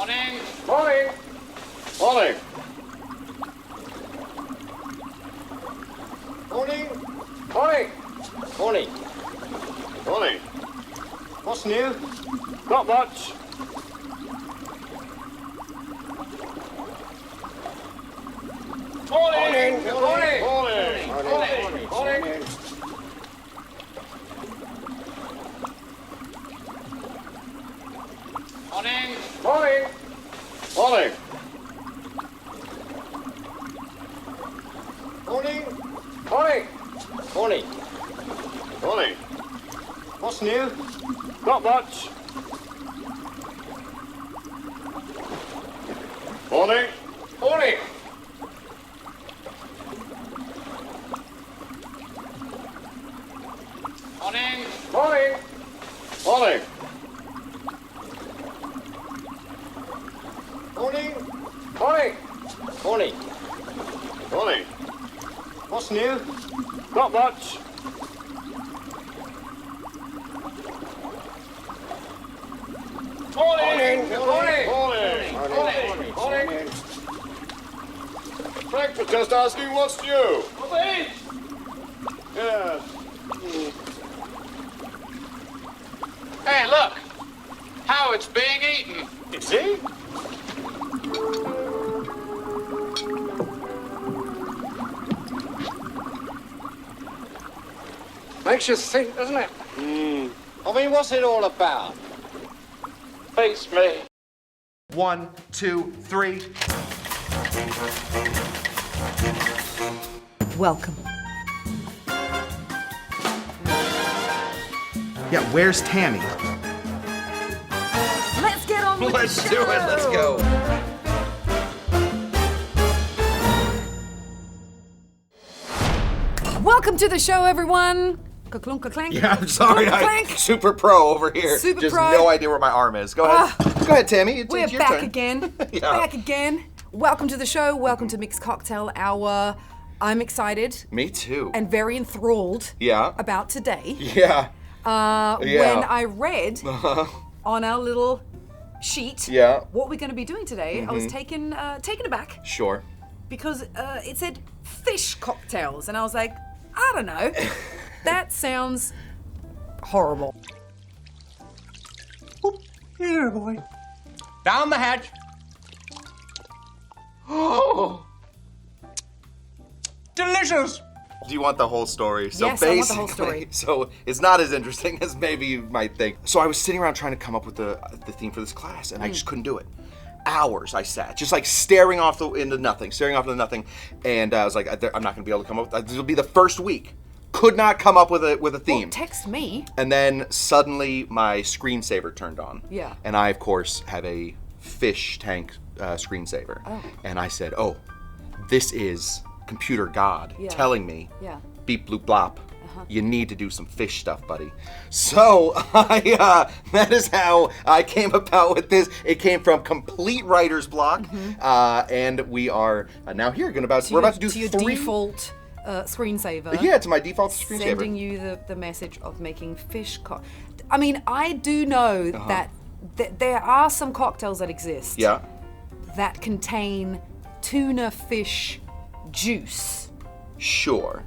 Morning. Morning. Morning. Morning. Morning. Morning. Morning. What's new? Not much. Morning. Morning. Morning. Morning. Morning. Morning. Morning. Morning. Morning. Morning. Morning. Morning. Morning. What's new? Not much. Morning. Morning. Morning. Morning. Morning. Morning. Morning. Morning. Morning. What's new? Not much. Morning. Morning. Morning. Morning. Morning. Frank was just asking what's new. Please. Yes. Hey, look. How it's being eaten. You see? Makes you think, doesn't it? I mean, what's it all about? Face me. 1, 2, 3. Welcome. Yeah, where's Tamee? Let's get on with Let's the do show. it. Let's go. Welcome to the show, everyone. Ka-clunk, ka-clank. Yeah, I'm sorry. Ka-clunk, I'm ka-clank. super pro over here. Super Just pro. no idea where my arm is. Go ahead. Go ahead, Tamee. It's We're your back turn. again. Yeah. Back again. Welcome to the show. Welcome to Mixed Cocktail Hour. I'm excited Me too. and very enthralled Yeah. about today. Yeah. When I read on our little sheet Yeah. what we're going to be doing today, I was taken aback Sure. because it said fish cocktails, and I was like, I don't know. That sounds horrible. Here, boy. Down the hatch. Oh. Delicious. Do you want the whole story? So Yes, I want the whole story. So it's not as interesting as maybe you might think. So I was sitting around trying to come up with the theme for this class, and I just couldn't do it. Hours I sat, just like staring off into nothing, and I was like, I'm not going to be able to come up with. This will be the first week. Could not come up with a theme. Well, text me. And then suddenly my screensaver turned on. Yeah. And I, of course, have a fish tank screensaver. Oh. And I said, oh, this is computer God Yeah. telling me, Yeah. beep, bloop, blop, you need to do some fish stuff, buddy. So that is how I came about with this. It came from complete writer's block. And we are now here. We're about to do your three. default screensaver. Yeah, it's my default screensaver. Sending you the message of making fish I mean, I do know that there are some cocktails that exist Yeah. that contain tuna fish juice. Sure.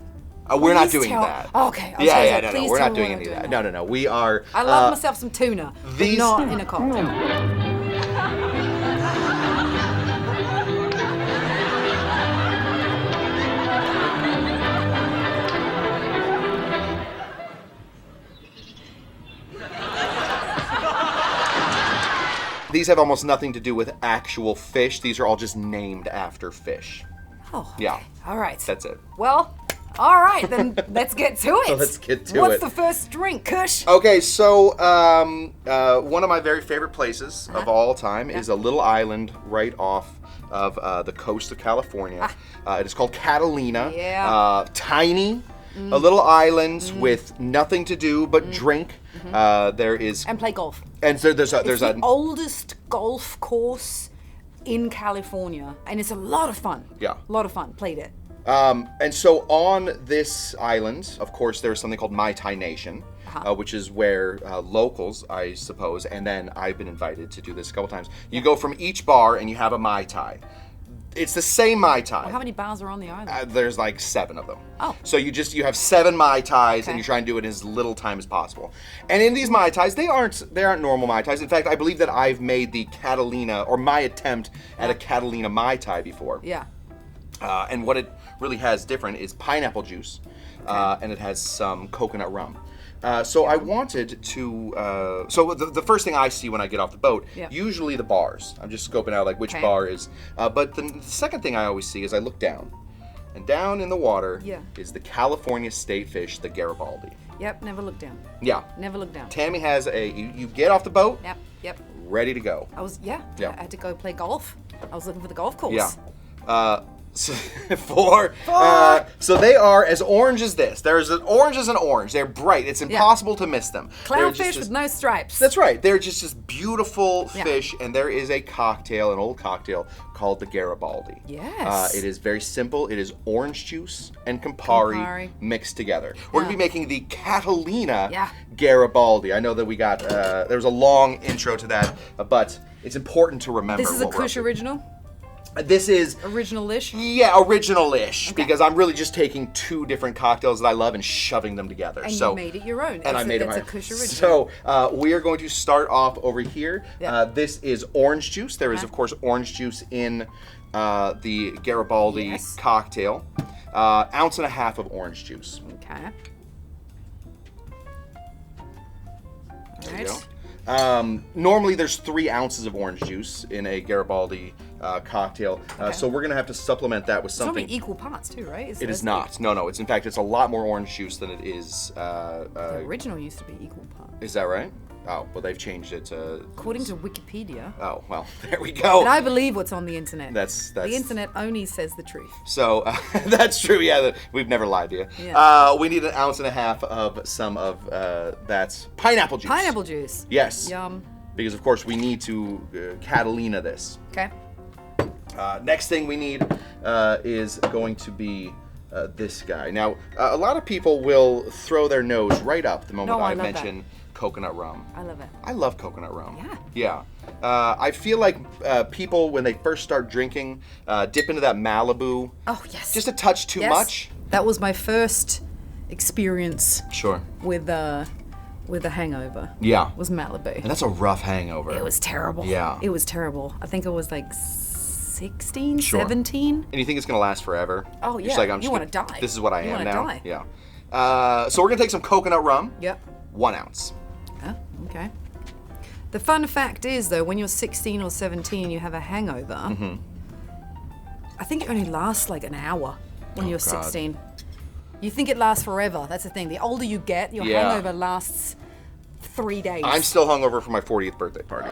We're not Please doing tell- that. Okay, I was Yeah, gonna yeah, say, no, please we're tell not me doing we're any not of that. doing No. We are. I love myself some tuna, these- but not in a cocktail. These have almost nothing to do with actual fish. These are all just named after fish. Oh, Yeah. all right. That's it. Well, all right, then let's get to it. Let's get to What's it. the first drink, Kush? Okay, so one of my very favorite places of all time is a little island right off of the coast of California. It is called Catalina. Yeah. Tiny, a little island with nothing to do but drink. There is And play golf. and so there's It's a the oldest golf course in California, and it's a lot of fun. Yeah. A lot of fun. Played it. and so on this island, of course, there is something called Mai Tai Nation. which is where locals, I suppose, and then I've been invited to do this a couple times. You go from each bar and you have a Mai Tai. It's the same Mai Tai. Well, how many bars are on the island? There's like 7 of them. Oh. So you have 7 Mai Tais and you try and do it in as little time as possible. And in these Mai Tais, they aren't normal Mai Tais. In fact, I believe that I've made the Catalina, or my attempt at a Catalina Mai Tai before. Yeah. And what it really has different is pineapple juice, and it has some coconut rum. So I wanted to, so the first thing I see when I get off the boat, usually the bars. I'm just scoping out like which bar is, but the second thing I always see is I look down. And down in the water is the California state fish, the Garibaldi. Yep, never look down. Yeah. Never look down. Tamee has you get off the boat, Yep. ready to go. I had to go play golf. I was looking for the golf course. Yeah. So so they are as orange as this. There's an orange as an orange. They're bright. It's impossible to miss them. Clownfish with no stripes. That's right. They're just this beautiful fish, and there is a cocktail, an old cocktail called the Garibaldi. Yes. It is very simple. It is orange juice and Campari mixed together. We're gonna be making the Catalina Garibaldi. I know that we got there was a long intro to that, but it's important to remember. This is a Kush original. This is original-ish. Yeah, original-ish, because I'm really just taking 2 different cocktails that I love and shoving them together. And you made it your own. And I made it my own. It's a Kush original. So we are going to start off over here. This is orange juice. There is, of course, orange juice in the Garibaldi cocktail. 1.5 ounces of orange juice. Okay. All there you go. Normally there's 3 ounces of orange juice in a Garibaldi cocktail, so we're gonna have to supplement that with something. It's equal parts too, right? It is not. No. It's in fact it's a lot more orange juice than it is. The original used to be equal parts. Is that right? Oh, well they've changed it to. According to Wikipedia. Oh well, there we go. And I believe what's on the internet. That's the internet only says the truth. So that's true. Yeah, we've never lied to you. Yeah. We need 1.5 ounces of some of that's pineapple juice. Pineapple juice. Yes. Yum. Because of course we need to Catalina this. Okay. Next thing we need is going to be this guy. Now, a lot of people will throw their nose right up the moment I mention coconut rum. I love it. I love coconut rum. Yeah. Yeah. I feel like people, when they first start drinking, dip into that Malibu. Oh, yes. Just a touch too much. That was my first experience with a hangover. Yeah. Was Malibu. And that's a rough hangover. It was terrible. Yeah. It was terrible. I think it was like 16, 17. And you think it's going to last forever? Oh, yeah. You're like, you want to die. This is what I am now. Die. Yeah. So we're going to take some coconut rum. Yep. 1 ounce. Oh, okay. The fun fact is, though, when you're 16 or 17 and you have a hangover, I think it only lasts like an hour when you're 16. You think it lasts forever. That's the thing. The older you get, your hangover lasts 3 days. I'm still hungover from my 40th birthday party.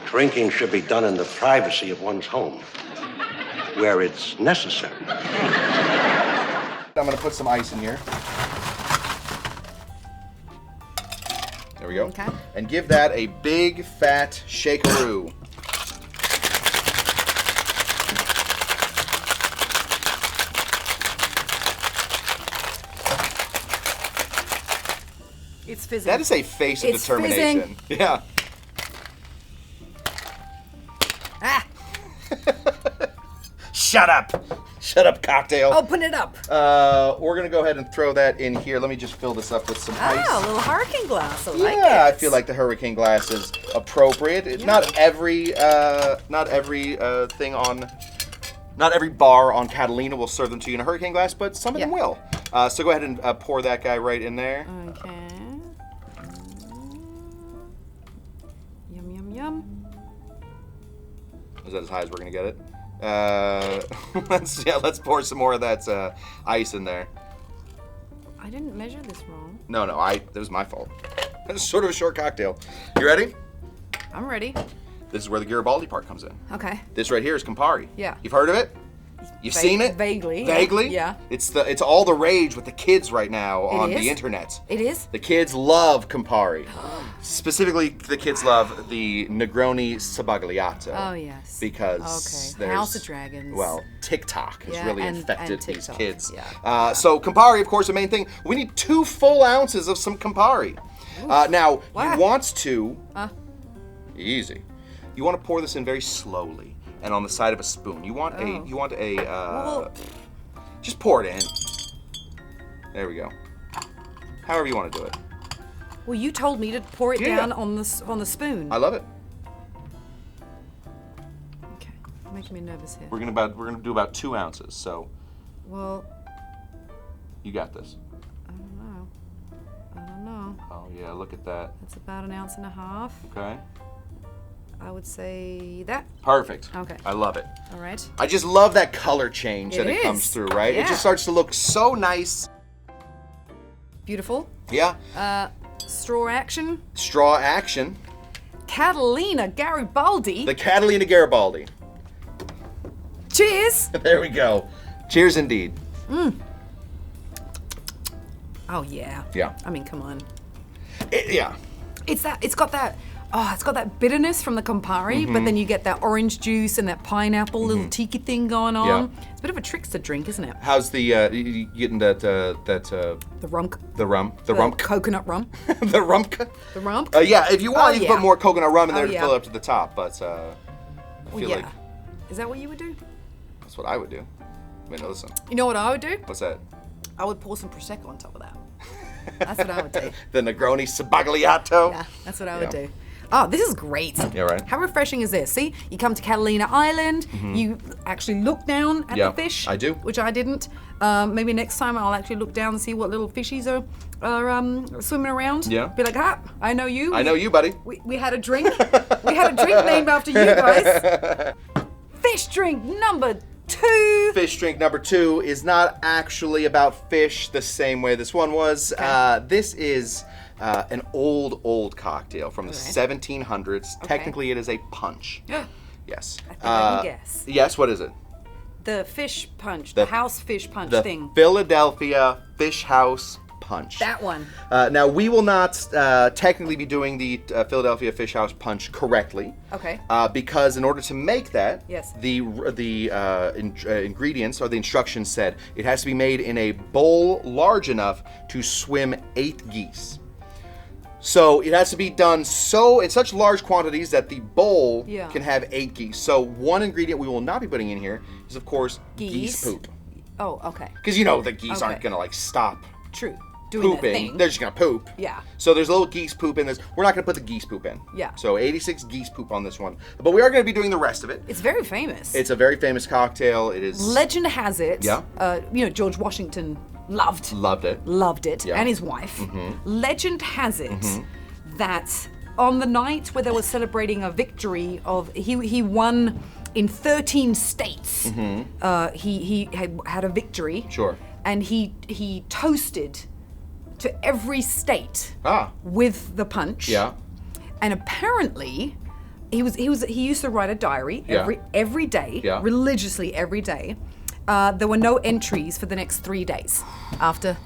Drinking should be done in the privacy of one's home, where it's necessary. I'm going to put some ice in here. There we go. Okay. And give that a big, fat shakeroo. It's fizzing. That is a face of determination. Fizzing. Yeah. Ah! Shut up. Shut up, cocktail. Open it up. We're going to go ahead and throw that in here. Let me just fill this up with some ice. Ah, a little hurricane glass. I like it. Yeah, I feel like the hurricane glass is appropriate. Not every bar on Catalina will serve them to you in a hurricane glass, but some of them will. So go ahead and pour that guy right in there. Okay. Yum, yum, yum. Is that as high as we're gonna get it? Let's pour some more of that ice in there. I didn't measure this wrong. No, that was my fault. It's sort of a short cocktail. You ready? I'm ready. This is where the Garibaldi part comes in. Okay. This right here is Campari. Yeah. You've heard of it? You've seen it? Vaguely. Vaguely? Yeah. It's all the rage with the kids right now on is? the internet. It is? The kids love Campari. Specifically, the kids love the Negroni Sbagliato. Oh, yes. Because there's House of Dragons. Well, TikTok has Yeah, really and infected these TikTok, kids. yeah. So Campari, of course, the main thing. We need 2 full ounces of some Campari. Now, Wow. you want to... Easy. You want to pour this in very slowly and on the side of a spoon. You want Well, just pour it in. There we go. However you want to do it. well, you told me to pour it Yeah. down on the spoon. I love it. Okay, you're making me nervous here. We're gonna do about 2 ounces. So Well, you got this. I don't know. Oh yeah, look at that. That's about 1.5 ounces. Okay. I would say that. Perfect. Okay. I love it. All right. I just love that color change that It it comes is. through, right? It Yeah. just starts to look so nice. Beautiful. Yeah. Straw action. Straw action. Catalina Garibaldi. The Catalina Garibaldi. Cheers. There we go. Cheers indeed. Oh yeah. Yeah. I mean, come on. Yeah. It's got that bitterness from the Campari, Mm-hmm. but then you get that orange juice and that pineapple little tiki thing going on. Yeah. It's a bit of a trickster drink, isn't it? How's the you getting that The rum. the rum Coconut rum. the rum? The rum. Yeah, if you want, Oh, you can yeah. put more coconut rum in there Oh, to yeah. fill it up to the top. But I Well, feel yeah. like Is that what you would do? that's what I would do. I mean, listen, You know what I would do? what's that? I would pour some prosecco on top of that. That's what I would do. The Negroni Sbagliato. Yeah, that's what I would Yeah. do. Oh, this is great. Yeah, right. How refreshing is this? See, you come to Catalina Island, you actually look down at Yeah, the fish. I do. Which I didn't. Maybe next time I'll actually look down and see what little fishies are swimming around. Yeah. Be like, I know you. I know you, buddy. We had a drink. We had a drink named after you guys. Fish drink number 2. Fish drink number 2 is not actually about fish the same way this one was. This is an old cocktail from the 1700s. Technically, it is a punch. Yes. I think I can guess. Yes, what is it? The fish punch, the house fish punch The thing. Philadelphia Fish House Punch. That one. Now, we will not technically be doing the Philadelphia Fish House Punch correctly. Okay. Because in order to make that, Yes. the ingredients or the instructions said it has to be made in a bowl large enough to swim 8 geese. So it has to be done in such large quantities that the bowl Yeah. can have 8 geese. So one ingredient we will not be putting in here is, of course, geese Geese. poop. Oh, okay. Because you know the geese aren't Okay. gonna like stop True. Doing that pooping. thing. They're just gonna poop. Yeah. So there's a little geese poop in this. We're not gonna put the geese poop in. Yeah. So 86 geese poop on this one. But we are gonna be doing the rest of it. It's very famous. It's a very famous cocktail. It is. Legend has it. Yeah. George Washington loved it, Yeah. and his wife. Legend has it that on the night where they were celebrating a victory he won in 13 states. He had a victory. Sure. And he toasted to every state Ah. with the punch. Yeah. And apparently, he used to write a diary Yeah. every day, Yeah. religiously every day. There were no entries for the next 3 days after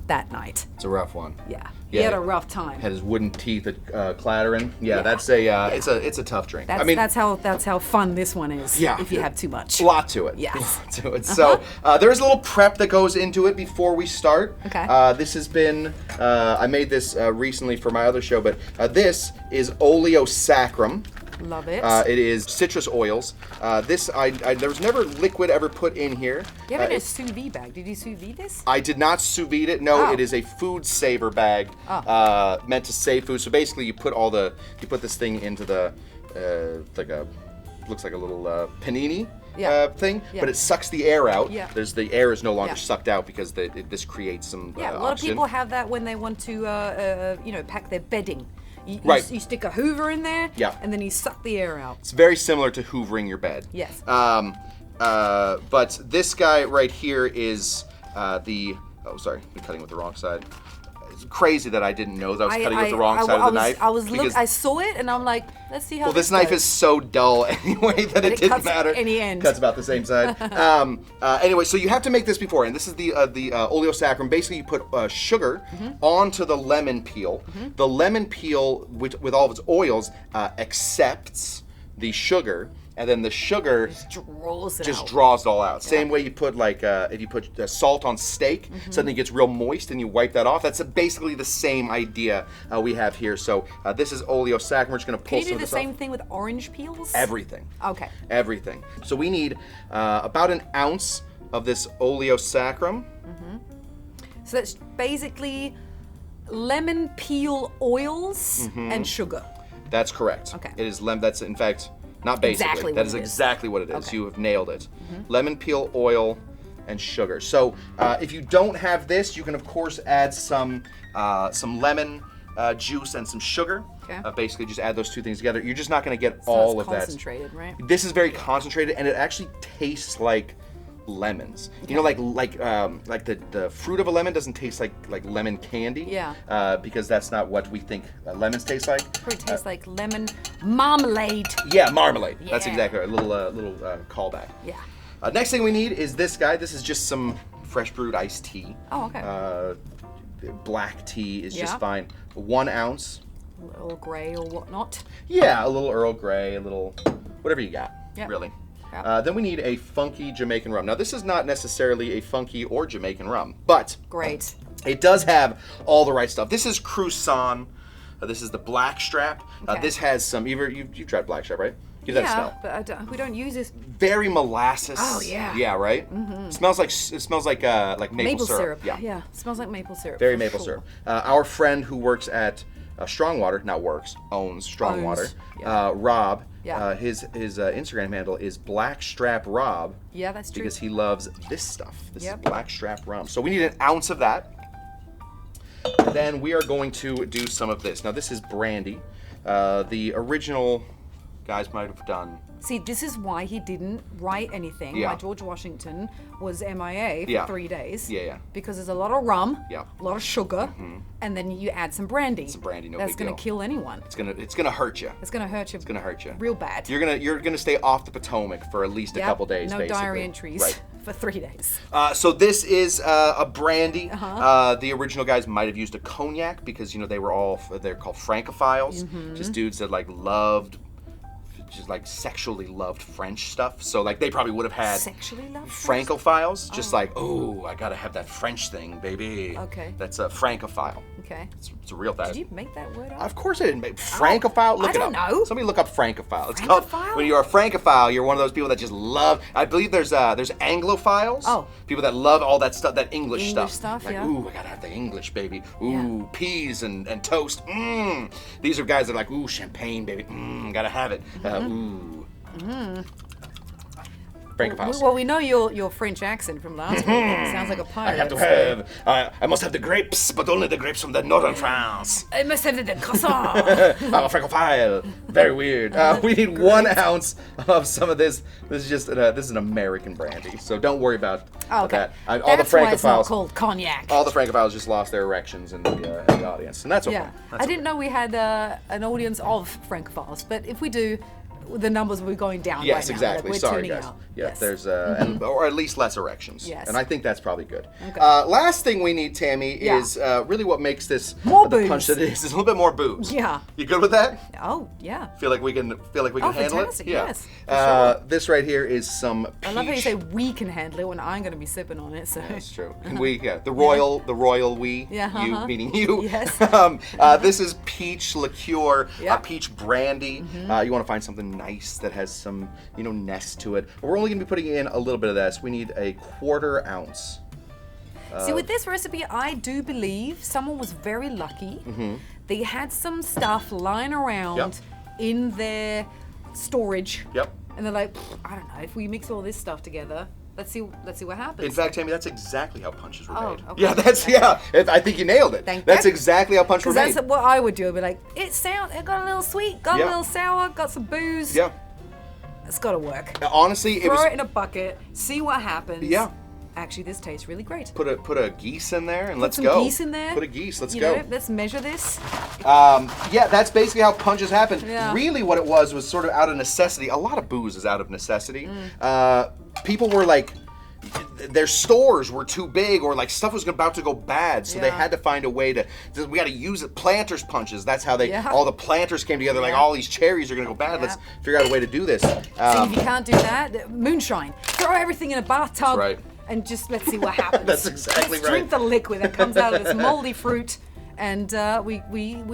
that night. It's a rough one. Yeah, he Yeah. had a rough time. Had his wooden teeth clattering. Yeah, that's it's a tough drink. That's how fun this one is. Yeah. if you have too much. A lot to it. Yes. A lot to it. So there's a little prep that goes into it before we start. Okay. This has been, I made this recently for my other show, but this is Oleo Saccharum. Love it. It is citrus oils. There was never liquid ever put in here. you have it in a sous vide bag. Did you sous vide this? I did not sous vide it. No, Oh. it is a food saver bag meant to save food. So basically, you put this thing into the looks like a little panini thing, Yeah. but it sucks the air out. Yeah. The air is no longer Yeah. sucked out because this creates some Yeah, a lot oxygen. of people have that when they want to, pack their bedding. You stick a Hoover in there, Yeah. and then you suck the air out. It's very similar to hoovering your bed. Yes. But this guy right here is oh, sorry, I'm cutting with the wrong side. crazy that I didn't know that I was cutting with the wrong side of the knife. I saw it and I'm like, let's see how. Well, this knife is so dull anyway that it didn't matter. Any end. Cuts about the same side. Anyway, so you have to make this beforehand. This is the Oleo Saccharum. Basically, you put sugar onto the lemon peel. The lemon peel, with all of its oils, accepts the sugar. And then the sugar just draws it all out. Same way you put if you put salt on steak, something gets real moist and you wipe that off. That's basically the same idea we have here. So this is Oleo Saccharum. We're just going to pull some of this off. Can you do the same thing with orange peels? Everything. Okay. Everything. So we need about an ounce of this Oleo Saccharum. So that's basically lemon peel oils and sugar. That's correct. Okay. It is That's in fact. Not basically. That is exactly what it is. Okay. You have nailed it. Lemon peel, oil, and sugar. So if you don't have this, you can of course add some lemon juice and some sugar. Okay. Basically, just add those two things together. You're just not going to get all of that. Concentrated, right? This is very concentrated, and it actually tastes like lemons. Okay. You know, like the fruit of a lemon doesn't taste like lemon candy. Yeah. Because that's not what we think lemons taste like. Probably tastes like lemon marmalade. Yeah, marmalade. Yeah. That's exactly right. A little callback. Yeah. Next thing we need is this guy. This is just some fresh brewed iced tea. Oh, okay. Black tea is just fine. 1 ounce. Earl Grey or whatnot. Yeah, a little Earl Grey, a little whatever you got. Yep. Really. Yep. Then we need a funky Jamaican rum. Now, this is not necessarily a funky or Jamaican rum, but great. It does have all the right stuff. This is Cruson. This is the blackstrap. Okay. This has some. You've tried blackstrap, right? Give that a smell. But we don't use this. Very molasses. Oh yeah. Yeah, right. Mm-hmm. It smells like maple syrup. Yeah. It smells like maple syrup. Very maple syrup. Our friend who works at Strongwater, owns Strongwater. Yeah. Rob. Yeah. His Instagram handle is Blackstrap Rob. Yeah, that's true. Because he loves this stuff. This is Blackstrap rum. So we need an ounce of that. And then we are going to do some of this. Now this is Brandy. The original guys might have done. See, this is why he didn't write anything. Yeah. Why George Washington was MIA for 3 days. Yeah. Because there's a lot of rum, a lot of sugar, and then you add some brandy. Some brandy, no That's big deal. gonna kill anyone. It's gonna hurt you. It's gonna hurt you. It's gonna hurt you. Real bad. You're gonna stay off the Potomac for at least a couple days. No basically. diary entries for 3 days. So this is a brandy. The original guys might have used a cognac because they're called Francophiles, just dudes that sexually loved French stuff. So they probably would have had sexually loved Francophiles, just I gotta have that French thing, baby. Okay. That's a Francophile. Okay. It's a real thing. Did you make that word up? Of course I didn't make Francophile. Look I it up. don't know. Somebody look up Francophile. It's Francophile? called when you're a Francophile, you're one of those people that just love. I believe there's Anglophiles. Oh. People that love all that stuff, that English stuff. Yeah. I gotta have the English, baby. Peas and toast. These are guys that are like, champagne, baby. Gotta have it. Francophiles. Well, we know your French accent from last week. It sounds like a pirate. I have to have. I must have the grapes, but only the grapes from the northern France. I must have the croissant. I'm a Francophile. Very weird. We need 1 ounce of some of this. This is just this is an American brandy, so don't worry about that. All That's the why it's not Francophiles. called cognac. All the Francophiles just lost their erections in the audience, and that's okay. Yeah. That's I didn't know we had an audience of Francophiles, but if we do, the numbers will be going down Yes, right now. exactly. We're Sorry, tuning guys. out. Yeah, Yes. there's or at least less erections. Yes. And I think that's probably good. Okay. Last thing we need, Tammy, is really what makes this More the booze. punch that it is. Is a little bit more booze. Yeah. You good with that? Oh, yeah. Feel like we can handle fantastic, it? yes, for This right here is some peach. I love how you say we can handle it when I'm going to be sipping on it. So. That's true. And the royal we, Yeah, you meaning you. Yes. This is peach liqueur, Yep. peach brandy. You want to find something nice that has some, nest to it. We're only going to be putting in a little bit of this. We need a 1/4 ounce. See, with this recipe, I do believe someone was very lucky. They had some stuff lying around in their storage. Yep. And they're like, I don't know, if we mix all this stuff together, let's see what happens. In fact, Tammy, that's exactly how punches were made. Okay. Yeah, I think you nailed it. That's exactly how punches were made. Because that's what I would do. I'd be like, it got a little sweet, got a little sour, got some booze. Yeah. It's got to work. Honestly, Throw it in a bucket, see what happens. Yeah. actually, this tastes really great. Put a geese in there and let's some go. Geese in there. Put a geese. Let's you go. know, let's measure this. Yeah, that's basically how punches happen. Yeah. Really, what it was sort of out of necessity. A lot of booze is out of necessity. People were like, their stores were too big, or like stuff was about to go bad, so they Yeah. had to find a way to. We got to use it. Planters punches. That's how all the planters came together. Like, all these cherries are gonna go bad. Yeah. Let's figure out a way to do this. See, if you can't do that, moonshine. Throw everything in a bathtub. That's right. And just let's see what happens. That's exactly let's drink right. the liquid that comes out of this moldy fruit, and we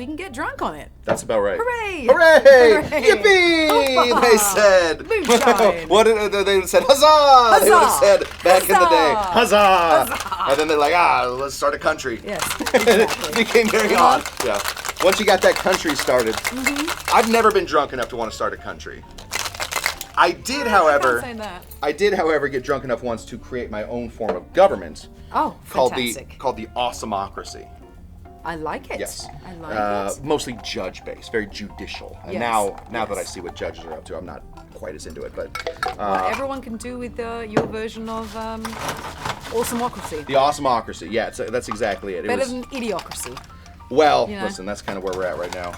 can get drunk on it. That's about right. Hooray! Hooray! Hooray! Yippee! Hoppa! They said. Moonshine! What did they said? Huzzah! They would have said back in the day. Huzzah! Huzzah! And then they're like, let's start a country. Yes, It exactly. became very odd. Yeah. Once you got that country started, I've never been drunk enough to want to start a country. I did, however, can't say that. I did, however, get drunk enough once to create my own form of government. Oh, fantastic. Called the Awesomocracy. I like it. Yes. I like it. Mostly judge-based, very judicial. And Yes, now that I yes. see what judges are up to, I'm not quite as into it. But What everyone can do with your version of Awesomocracy. the Awesomocracy, yeah, that's exactly it. Better than Idiocracy. Well, you know? listen, that's kind of where we're at right now.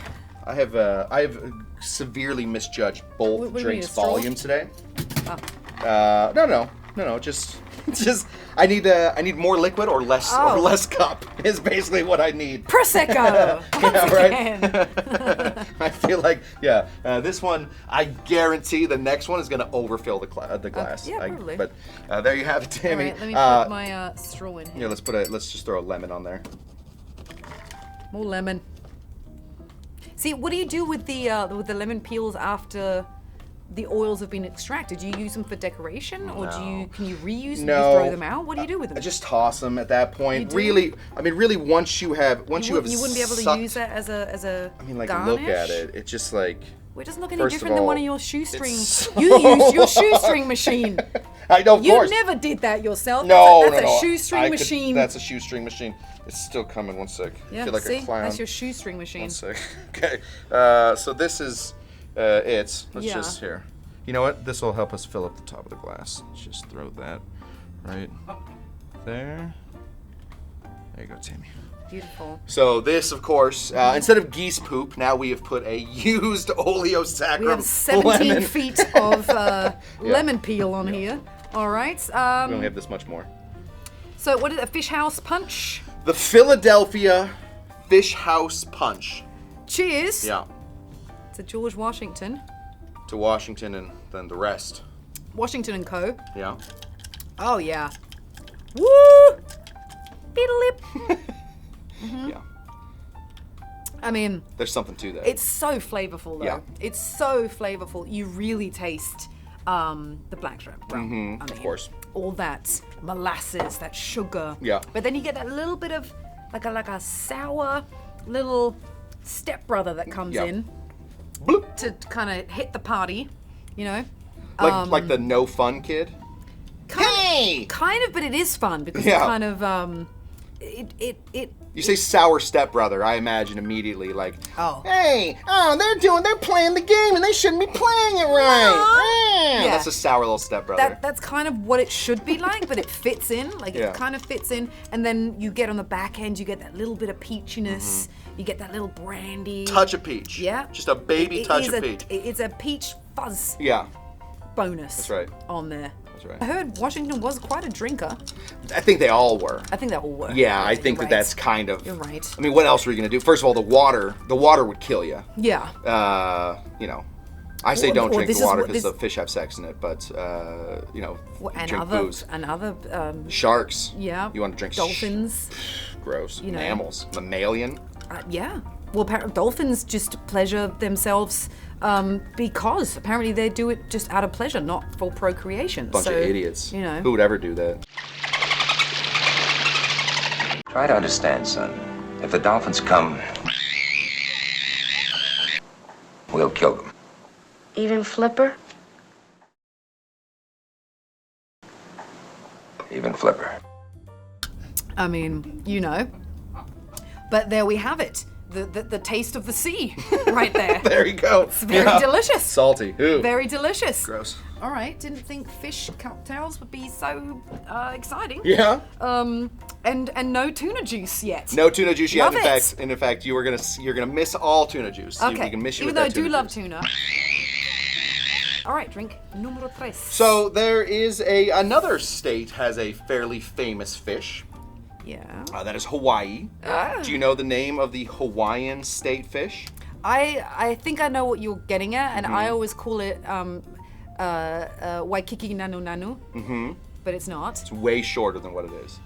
I have severely misjudged both What do you mean, drinks' a straw? volume today. Oh. No, just I need more liquid or less cup is basically what I need. Prosecco! Once again. I feel like this one, I guarantee the next one is gonna overfill the glass. Yeah, probably. But there you have it, Tammy. All right, let me put my straw in here. Yeah, let's just throw a lemon on there. More lemon. See, what do you do with the lemon peels after the oils have been extracted? Do you use them for decoration, or can you reuse them? No. You throw them out? What do you do with them? I just toss them at that point. You do? Really, once you have you wouldn't be able to sucked- use that as a I mean, like, garnish? look at it. It's just like. Well, it doesn't look any First of different than one all, of your shoestring. it's You used your shoestring machine. I know, of You course. never did that yourself. No, that's no. a shoestring machine. That's a shoestring machine. It's still coming. One sec. yeah, I feel like see, a clown. that's your shoestring machine. One sec. Okay. So this is it. Let's Yeah. just here. You know what? This will help us fill up the top of the glass. Let's just throw that right there. There you go, Tammy. Beautiful. So this, of course, instead of geese poop, now we have put a used Oleo Saccharum We have 17 lemon. feet of lemon peel on here. All right. We only have this much more. So what is a fish house punch? The Philadelphia Fish House Punch. Cheers. Yeah. To George Washington. To Washington and then the rest. Washington and Co. Yeah. Oh yeah. Woo! Beedle-lip. Yeah. I mean, There's something to that. it's so flavorful though. Yeah. It's so flavorful. You really taste the black shrimp. Rum. I mean, of course. All that molasses, that sugar. Yeah. But then you get that little bit of like a sour little stepbrother that comes Yeah. in Bloop. to kind of hit the party, you know. Like the no fun kid. Hey! Kind of, but it is fun because Yeah. it kind of it You say sour stepbrother, I imagine immediately like, Oh. hey, they're playing the game and they shouldn't be playing it right. Yeah. That's a sour little stepbrother. that's kind of what it should be like, but it fits in. Like Yeah. it kind of fits in, and then you get on the back end, you get that little bit of peachiness. You get that little brandy. Touch of peach. Yeah. Just a baby It touch is of peach. It's a peach fuzz Yeah, bonus. that's right. On there. That's right. I heard Washington was quite a drinker. I think they all were. I think they all were. Yeah, I You're think right. that's kind of. You're right. I mean, what else were you gonna do? First of all, the water would kill you. Yeah. I say Or- don't or drink this the is water what because this- the fish have sex in it, but drink booze. And other Sharks. yeah. You want to drink dolphins. Gross. You know. Mammals. Mammalian. Yeah. Well, dolphins just pleasure themselves because apparently they do it just out of pleasure, not for procreation. Bunch of idiots. You know. Who would ever do that? Try to understand, son. If the dolphins come, we'll kill them. Even Flipper? Even Flipper. I mean, you know. But there we have it. the taste of the sea right there. There you go. It's very delicious. Salty. Ooh. Very delicious. Gross. All right, didn't think fish cocktails would be so exciting. Yeah. And no tuna juice yet. No tuna juice yet. Love In fact, you're gonna miss all tuna juice. Okay. You can miss you Even with though that I do tuna love juice. tuna. All right, drink numero tres. So there is another state has a fairly famous fish. Yeah. That is Hawaii. Do you know the name of the Hawaiian state fish? I think I know what you're getting at, and I always call it Waikiki but it's not. It's way shorter than what it is.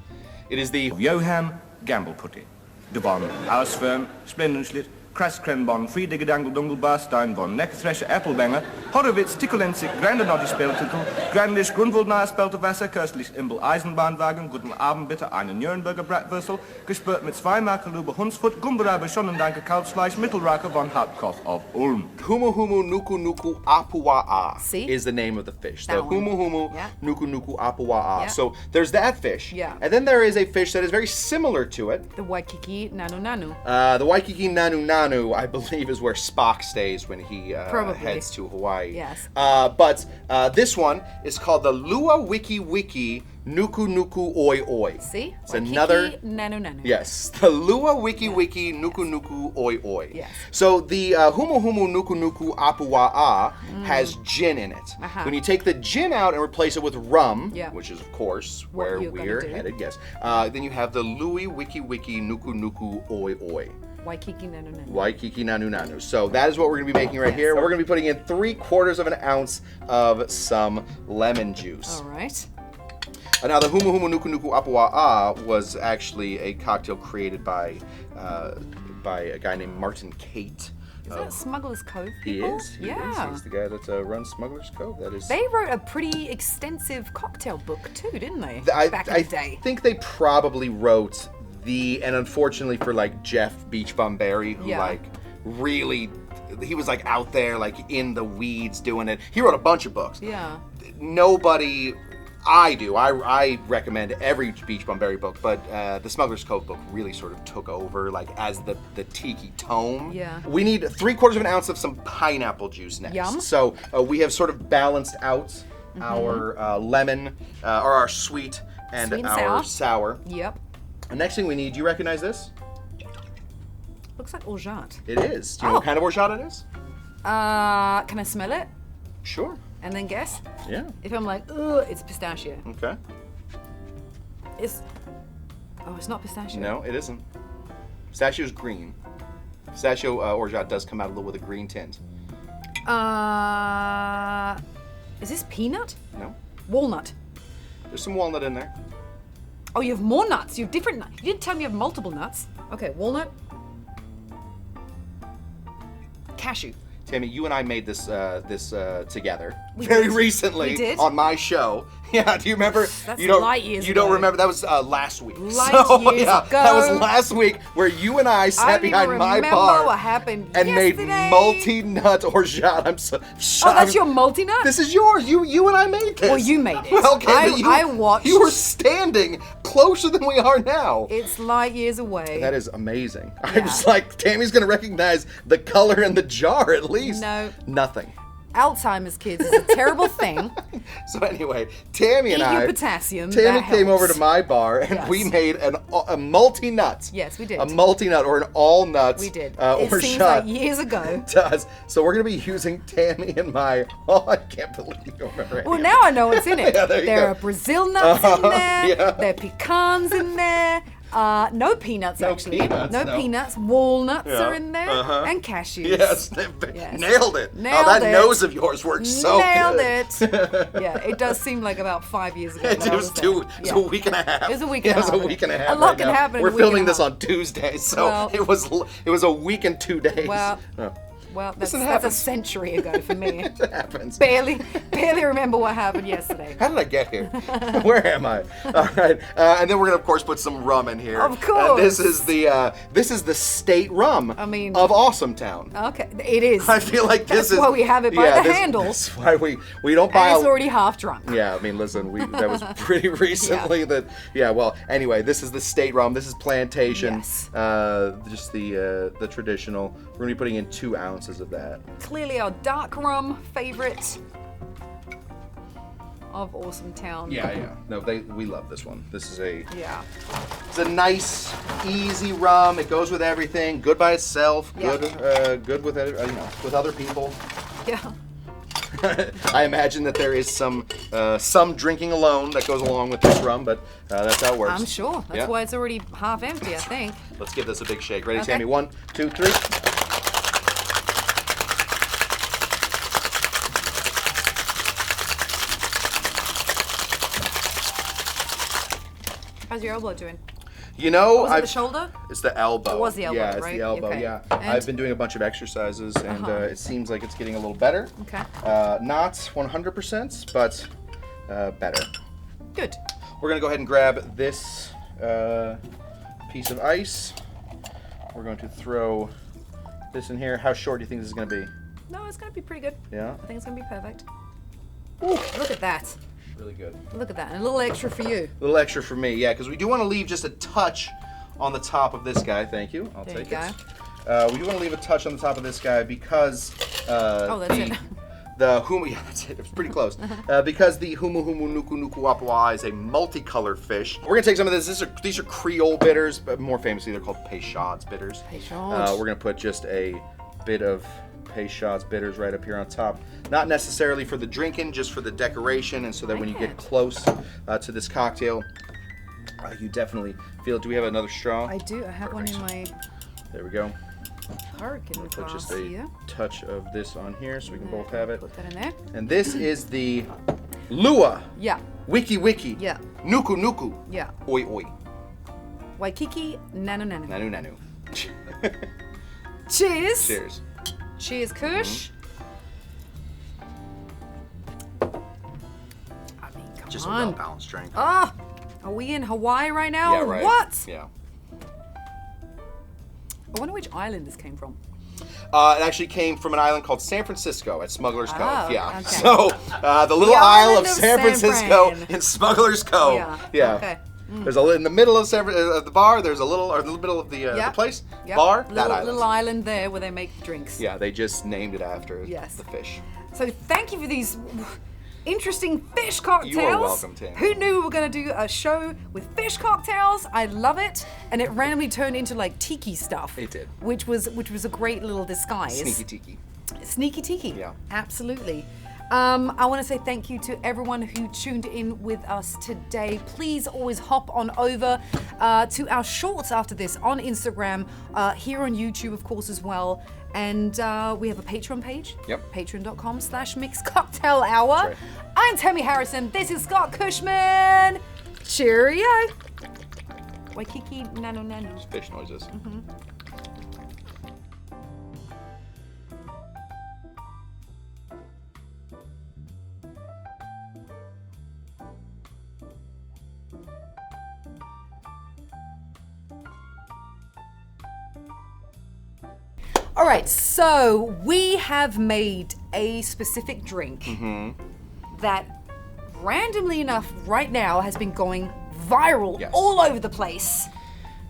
It is the Johan Gambelputti. De von Ausfirm, Splendenslit, Kras Krembon, Friedige Dangle Dungle Barstein von Neckthresher Applebanger, Horowitz Tickelensik, Grandenotti Speltitel, Grandisch Grundwold nahe Speltewasser, Köstlich Imbel Eisenbahnwagen, Guten Abend bitte, einen Nürnberger Bratwürstel, gespürt mit 2 Makelube Hundsfut, Gumberabe Schonnendanke Kalbsfleisch, Mittelraker von Hauptkopf of Ulm. Humuhumunukunuku'oi'oi See? is the name of the fish. That The one. Humuhumunukunuku'oi'oi. Yeah. So there's that fish. Yeah. And then there is a fish that is very similar to it. The Waikiki Nanu. The Waikiki I believe, is where Spock stays when he Probably. heads to Hawaii. Yes. But this one is called the Luawikiwikinukunuku'oi'oi. See? It's Waikiki another... Nanu. Yes, the Luawikiwikinukunuku'oi'oi. Yes. So the Humuhumunukunuku'oi'oi has gin in it. Uh-huh. When you take the gin out and replace it with rum, Yeah. which is of course What where you're gonna we're do. headed, yes, then you have the Luawikiwikinukunuku'oi'oi. Waikiki Nanu. Waikiki Nanu. So that is what we're going to be making right here. We're going to be putting in 3/4 of an ounce of some lemon juice. All right. Now the Humuhumunukunuku'oi'oi was actually a cocktail created by a guy named Martin Cate. Is that Smuggler's Cove? He people? is. He Yeah. is. He's the guy that runs Smuggler's Cove. That is. They wrote a pretty extensive cocktail book too, didn't they? Back in I the day. think they probably wrote and unfortunately for like Jeff Beach Bum Berry, who Yeah. like really, he was like out there like in the weeds doing it. He wrote a bunch of books. Yeah. Nobody, I recommend every Beach Bum Berry book, but the Smuggler's Cove book really sort of took over like as the tiki tome. Yeah. We need 3/4 of an ounce of some pineapple juice next. Yum. So we have sort of balanced out our lemon, or our sweet and Sweet and our sour. sour. Yep. The next thing we need, do you recognize this? Looks like Orgeat. It is. Do you know what kind of Orgeat it is? Can I smell it Sure. and then guess? Yeah. If I'm like, ugh, it's pistachio. Okay. It's not pistachio. No, it isn't. Pistachio's green. Pistachio Orgeat does come out a little with a green tint. Is this peanut? No. Walnut. There's some walnut in there. Oh, you have more nuts. You have different nuts. You didn't tell me you have multiple nuts. Okay, walnut. Cashew. Tammy, you and I made this together We very did. recently We did. on my show. Yeah, do you remember? That's you don't, light years You don't ago. remember? That was last week. Light years yeah, ago. that was last week where you and I I sat don't behind even my remember bar what happened and yesterday. made multi-nut Orgeat. I'm so. Oh, that's your multi-nut? This is yours. You and I made this. Well, you made it. Well, okay, but I watched. You were standing closer than we are now. It's light years away. That is amazing. Yeah. I'm just like, Tammy's gonna recognize the color in the jar at least. No. Nothing. Alzheimer's, kids, is a terrible thing. So anyway, Tammy and Eat I. your potassium. Tammy that came over helps. to my bar and Yes. we made a multi-nut. Yes, we did. A multi-nut or an all-nut. We did. It Orgeat. seems like years ago. Does. So we're gonna be using Tammy and my. Oh, I can't believe you don't remember. any Well, of now I know what's in it. Yeah, there you there go. are Brazil nuts in there. yeah. There are pecans in there. No peanuts, No actually. peanuts, no. Peanuts. Walnuts Yeah. are in there. Uh-huh. And cashews. Yes, Yes. nailed it. Nailed oh, that it. nose of yours works so Nailed good. it. Yeah, it does seem like about 5 years ago. It that I was there. It was a week and a half. It was a week Yeah, and a it was half. a week and a half. A lot right can now. happen in We're a week and filming a this half. on Tuesday, so Well- it was a week and 2 days. Well, Oh. Well, that's Listen, it a happens. century ago for me. It happens. barely remember what happened yesterday. How did I get here? Where am I? All right, and then we're gonna of course put some rum in here. Of course. This is the state rum. I mean- of Awesome Town. Okay, it is. I feel like this That's is why we have it by the this- handle. That's why we don't buy. And it's already half drunk. Yeah, I mean, listen, that was pretty recently. Well, anyway, this is the state rum. This is plantation. Yes. Just the traditional. We're gonna be putting in 2 ounces of that. Clearly our dark rum favorite of Awesome Town. Yeah. No, we love this one. This is Yeah. it's a nice, easy rum. It goes with everything. Good by itself. Yeah. Good with with other people. Yeah. I imagine that there is some drinking alone that goes along with this rum, but that's how it works. I'm sure. That's why it's already half empty, I think. Let's give this a big shake. Ready, Okay. Tammy? 1, 2, 3. How's your elbow doing? You know, Was it the shoulder? It's the elbow. It was the elbow, Yeah, it's right? the elbow. Okay. Yeah. And? I've been doing a bunch of exercises, and it seems like it's getting a little better. Okay. Not 100%, but better. Good. We're gonna go ahead and grab this piece of ice. We're going to throw this in here. How short do you think this is gonna be? No, it's going to be pretty good. Yeah. I think it's going to be perfect. Ooh, look at that. Really good. Look at that. And a little extra for you. A little extra for me, yeah, because we do want to leave just a touch on the top of this guy. Thank you. I'll There take you it. We do want to leave a touch on the top of this guy because That's it. the humu, yeah, that's it. It's pretty close. Because the Luawikiwikinukunuku'oi'oi is a multicolored fish. We're gonna take some of this. These are Creole bitters, but more famously they're called Peychauds Bitters. Peychauds. We're gonna put just a bit of Peychauds Bitters right up here on top. Not necessarily for the drinking, just for the decoration, and so that when you get close to this cocktail, you definitely feel it. Do we have another straw? I do. I have one in my There we go. hurricane Put glass just a here. touch of this on here so we can both have it. Put that in there. And this is the Lua Yeah. Wiki Yeah. Nuku Nuku Yeah. Oi Oi Waikiki Nanu Nanu. Nanu Nanu. Cheers. Cheers. Cheers, Kush. I mean, come Just a on. well-balanced drink. Ah, are we in Hawaii right now? Yeah, right. What? Yeah. I wonder which island this came from. It actually came from an island called San Francisco at Smuggler's Cove. Oh, Yeah. okay. So the little The isle island of of San San Francisco Fran. in Smuggler's Cove. Yeah. Okay. There's in the middle of the bar. There's a little, or in the middle of the place Yep. bar. That island. Little island there where they make drinks. Yeah, they just named it after Yes. the fish. So thank you for these interesting fish cocktails. You are welcome, Tam. Who knew we were going to do a show with fish cocktails? I love it. And it randomly turned into like tiki stuff. It did. Which was a great little disguise. Sneaky tiki. Sneaky tiki. Yeah. Absolutely. I want to say thank you to everyone who tuned in with us today. Please always hop on over to our shorts after this on Instagram, here on YouTube, of course, as well. And we have a Patreon page. Yep. Patreon.com/mixcocktailhour. That's right. I'm Tamee Harrison. This is Scott Cushman. Cheerio. Waikiki Nano Nano. Fish noises. All right, so we have made a specific drink that randomly enough right now has been going viral Yes. all over the place.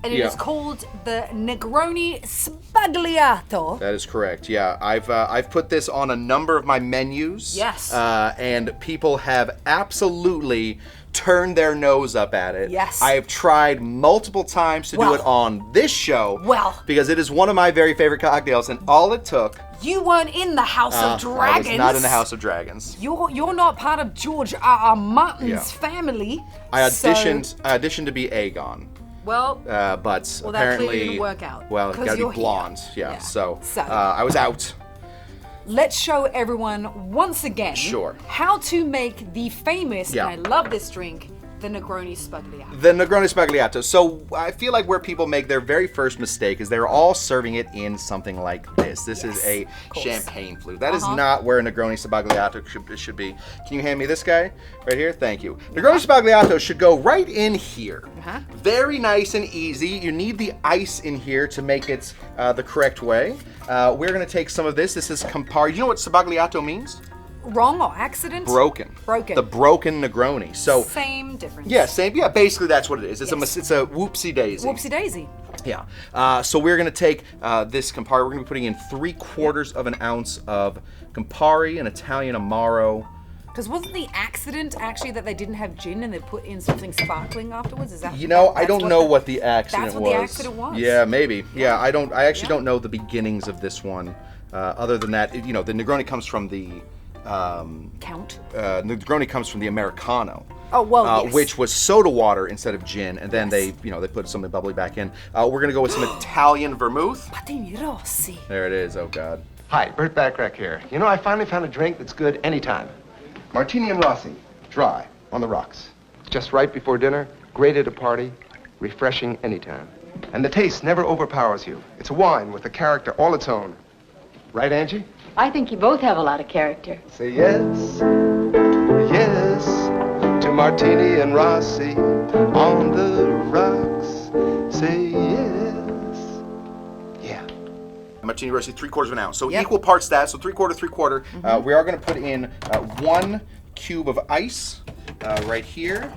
And it Yeah. is called the Negroni Sbagliato. That is correct. Yeah, I've put this on a number of my menus. Yes. And people have absolutely turned their nose up at it. Yes. I have tried multiple times to do Well. it on this show. Well. Because it is one of my very favorite cocktails, and all it took. You weren't in the House of Dragons. I was not in the House of Dragons. You're not part of George R.R. Martin's Yeah. family. I auditioned to be Aegon. Well, But that apparently, clearly didn't work out, Well, you 'cause gotta be you're here. blonde. Yeah. Yeah. So, So. I was out. let's show everyone once again Sure. how to make the famous, Yeah. and I love this drink, The Negroni Sbagliato. The Negroni Sbagliato. So I feel like where people make their very first mistake is they're all serving it in something like this. This is a champagne flute. That is not where a Negroni Sbagliato should be. Can you hand me this guy right here? Thank you. Negroni Sbagliato should go right in here. Very nice and easy. You need the ice in here to make it the correct way. We're going to take some of this. This is Campari. Do you know what Sbagliato means? Wrong or accident? Broken. Broken. The broken Negroni. So same difference. Yeah, same. Yeah, basically that's what it is. It's a whoopsie daisy. Whoopsie daisy. Yeah. So we're gonna take this Campari. We're gonna be putting in 3/4 of an ounce of Campari, an Italian Amaro. Because wasn't the accident actually that they didn't have gin and they put in something sparkling afterwards? Is that? You know, I don't know what the accident was. That's what the accident was. Yeah, maybe. Yeah, I actually don't know the beginnings of this one. Other than that, you know, the Negroni comes from the Negroni comes from the Americano. Oh, well, yes. Which was soda water instead of gin, and then they put something bubbly back in. We're gonna go with some Italian vermouth. Patini Rossi. There it is. Oh God. Hi, Bert Backrack here. You know, I finally found a drink that's good anytime. Martini and Rossi, dry, on the rocks. Just right before dinner, great at a party, refreshing anytime. And the taste never overpowers you. It's a wine with a character all its own. Right, Angie? I think you both have a lot of character. Say yes, yes, to Martini and Rossi on the rocks. Say yes. Yeah. Martini Rossi, 3/4 of an ounce. So equal parts that, so 3/4, 3/4. We are gonna put in 1 cube of ice right here.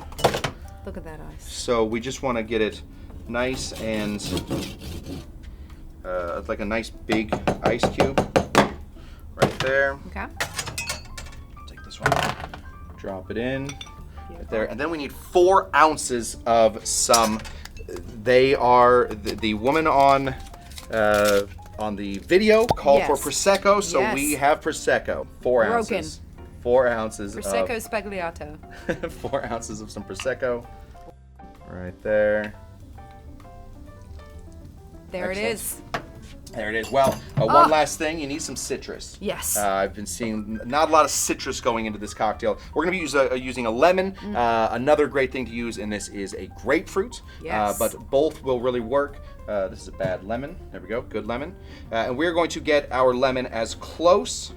Look at that ice. So we just wanna get it nice and like a nice big ice cube. Right there. Okay. Take this one, drop it in, right there, and then we need 4 ounces of some. They are the woman on the video called for prosecco, so we have prosecco. 4 ounces. 4 ounces. Prosecco Sbagliato. 4 ounces of some prosecco. Right there. There it is. There it is. Well, one last thing, you need some citrus. Yes. I've been seeing not a lot of citrus going into this cocktail. We're going to be using a lemon. Another great thing to use in this is a grapefruit. Yes. But both will really work. This is a bad lemon. There we go. Good lemon. And we're going to get our lemon as close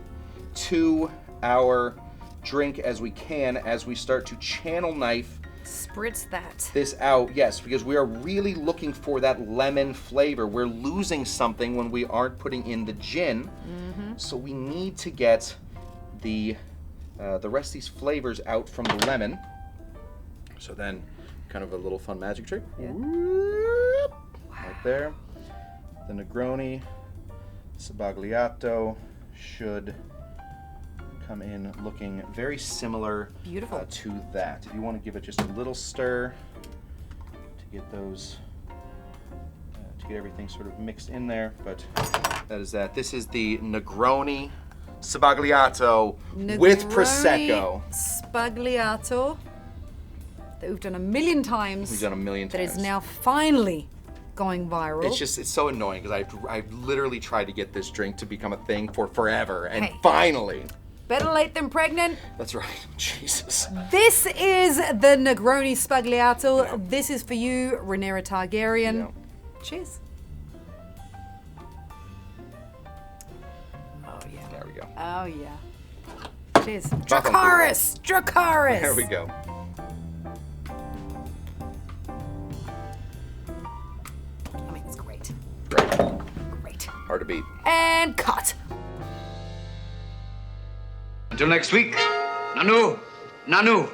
to our drink as we can as we start to channel knife Spritz that. this out, yes, because we are really looking for that lemon flavor. We're losing something when we aren't putting in the gin, so we need to get the rest of these flavors out from the lemon. So then, kind of a little fun magic trick. Whoop, right there. The Negroni Sbagliato should come in looking very similar to that. If you want to give it just a little stir to get those, to get everything sort of mixed in there, but that is that. This is the Negroni Sbagliato with Prosecco. Sbagliato that we've done a million times. We've done a million times. That is now finally going viral. It's so annoying because I've literally tried to get this drink to become a thing for forever, and finally. Better late than pregnant. That's right. Jesus. This is the Negroni Sbagliato. Yeah. This is for you, Rhaenyra Targaryen. Yeah. Cheers. Oh, yeah. There we go. Oh, yeah. Cheers. Dracarys! Dracarys! There we go. I mean, it's great. Great. Hard to beat. And cut. Until next week, Nanu, Nanu.